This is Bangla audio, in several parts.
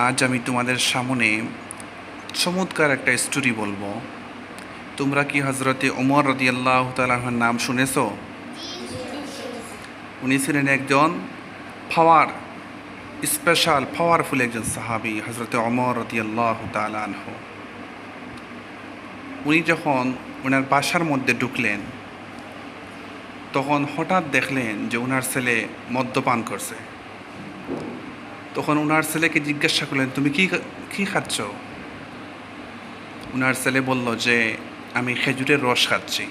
আজ আমি তোমাদের সামনে চমৎকার একটা স্টোরি বলবো। তোমরা কি হজরতে ওমর রাদিয়াল্লাহু তাআলার নাম শুনেছো? উনি ছিলেন একজন পাওয়ারফুল একজন সাহাবী, হজরতে ওমর রাদিয়াল্লাহু তাআলা আনহু। উনি যখন ওনার বাসার মধ্যে ঢুকলেন, তখন হঠাৎ দেখলেন যে ওনার ছেলে মদ্যপান করছে। তখন ওনার ছেলেকে জিজ্ঞাসা করলেন, তুমি কি খাচ্ছ? ওনার ছেলে বলল যে আমি খেজুরের রস খাচ্ছি।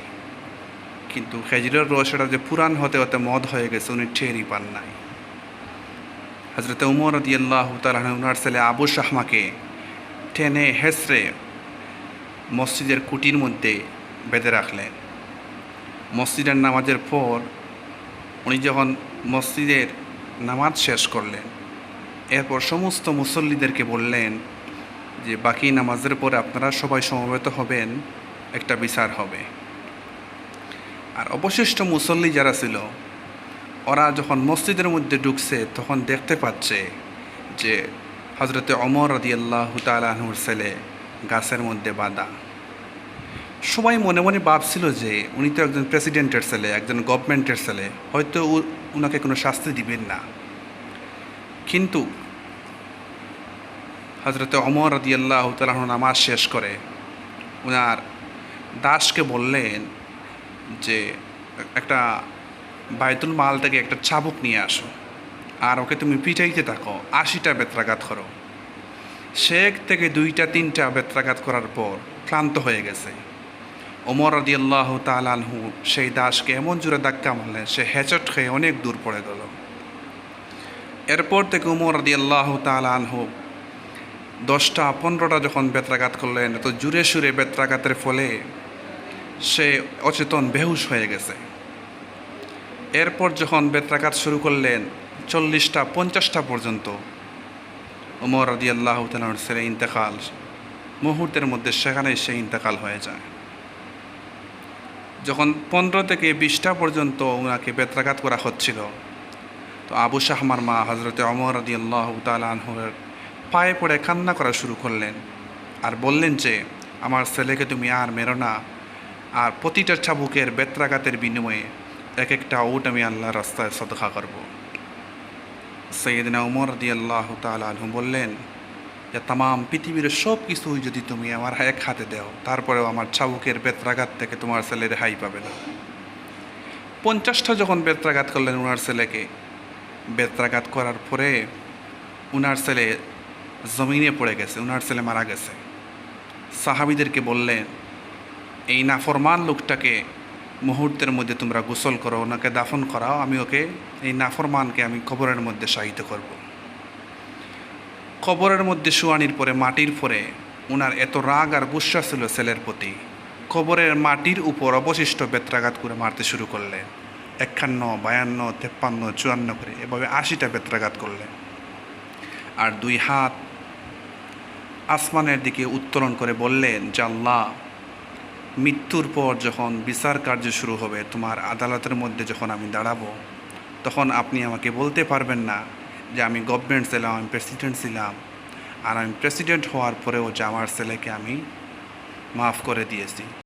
কিন্তু খেজুরের রস এটা যে পুরান হতে হতে মদ হয়ে গেছে, উনি টেরই পান নাই। হজরত উমর রাদিয়াল্লাহু তাআলা ওনার ছেলে আবু শাহমাকে টেনে হেসড়ে মসজিদের কুটির মধ্যে বেঁধে রাখলেন। মসজিদের নামাজের পর উনি যখন মসজিদের নামাজ শেষ করলেন, এরপর সমস্ত মুসল্লিদেরকে বললেন যে বাকি নামাজের পরে আপনারা সবাই সমবেত হবেন, একটা বিচার হবে। আর অবশিষ্ট মুসল্লি যারা ছিল, ওরা যখন মসজিদের মধ্যে ঢুকছে, তখন দেখতে পাচ্ছে যে হজরতে ওমর রাদিয়াল্লাহু তাআলা আনহুর ছেলে গাছের মধ্যে বাঁধা। সবাই মনে মনে ভাবছিল যে উনি তো একজন প্রেসিডেন্টের ছেলে, একজন গভর্নমেন্টের ছেলে, হয়তো উনাকে কোনো শাস্তি দিবেন না। কিন্তু হজরতে ওমর রাদিয়াল্লাহু তাআলা নামাজ শেষ করে ওনার দাসকে বললেন যে একটা বাইতুল মাল থেকে একটা চাবুক নিয়ে আসো, আর ওকে তুমি পিটাইতে থাকো, 80টা বেত্রাঘাত করো। সে এক থেকে 2টা 3টা বেত্রাঘাত করার পর ক্লান্ত হয়ে গেছে। ওমর রাদিয়াল্লাহু তাআলা আনহু সেই দাসকে এমন জোরে ধাক্কা মারলেন, সে হেঁচট খেয়ে অনেক দূর পড়ে গেল। এরপর থেকে ওমর রাদিয়াল্লাহু তাআলা আনহু 10টা 15টা যখন বেত্রাঘাত করলেন, তো জুড়ে সুরে বেত্রাঘাতের ফলে সে অচেতন বেহুশ হয়ে গেছে। এরপর যখন বেত্রাঘাত শুরু করলেন 40টা 50টা পর্যন্ত, ওমর রাদিয়াল্লাহু তাআলার ছেলে ইন্তেকাল মুহূর্তের মধ্যে সেখানেই সে ইন্তেকাল হয়ে যায়। যখন 15 থেকে 20টা পর্যন্ত ওনাকে বেত্রাঘাত করা হচ্ছিল, তো আবু শাহমার মা হজরতে ওমর রাদিয়াল্লাহু তাআলা আনহুর পায়ে পড়ে কান্না করা শুরু করলেন আর বললেন যে আমার ছেলেকে তুমি আর মেরো না, আর প্রতিটা চাবুকের বেত্রাঘাতের বিনিময়ে এক একটা উট আমি আল্লাহর রাস্তায় সদকা করব। সাইয়েদনা ওমর রাদিয়াল্লাহু তাআলা আনহু বললেন যে তামাম পৃথিবীর সব কিছুই যদি তুমি আমার এক হাতে দাও, তারপরেও আমার চাবুকের বেত্রাঘাত থেকে তোমার ছেলে রেহাই পাবে না। 50টা যখন বেত্রাঘাত করলেন ওনার ছেলেকে, বেত্রাঘাত করার পরে ওনার ছেলে জমিনে পড়ে গেছে, ওনার ছেলে মারা গেছে। সাহাবীদেরকে বললেন, এই নাফরমান লোকটাকে মুহূর্তের মধ্যে তোমরা গোসল করো, ওনাকে দাফন করাও, আমি ওকে এই নাফরমানকে আমি কবরের মধ্যে শায়িত করব। কবরের মধ্যে শোয়ানির পরে মাটির পরে ওনার এত রাগ আর গুসা ছিল ছেলের প্রতি, কবরের মাটির উপর অবশিষ্ট বেত্রাঘাত করে মারতে শুরু করলেন। 51, 52, 53, 54 করে এভাবে 80টা বেত্রাঘাত করলেন। আর 2 হাত আসমানের দিকে উত্তোলন করে বললেন যে আল্লাহ, মৃত্যুর পর যখন বিচার কার্য শুরু হবে, তোমার আদালতের মধ্যে যখন আমি দাঁড়াবো, তখন আপনি আমাকে বলতে পারবেন না যে আমি গভর্নমেন্ট ছিলাম, আমি প্রেসিডেন্ট ছিলাম, আর আমি প্রেসিডেন্ট হওয়ার পরেও যে আমার ছেলেকে আমি মাফ করে দিয়েছি।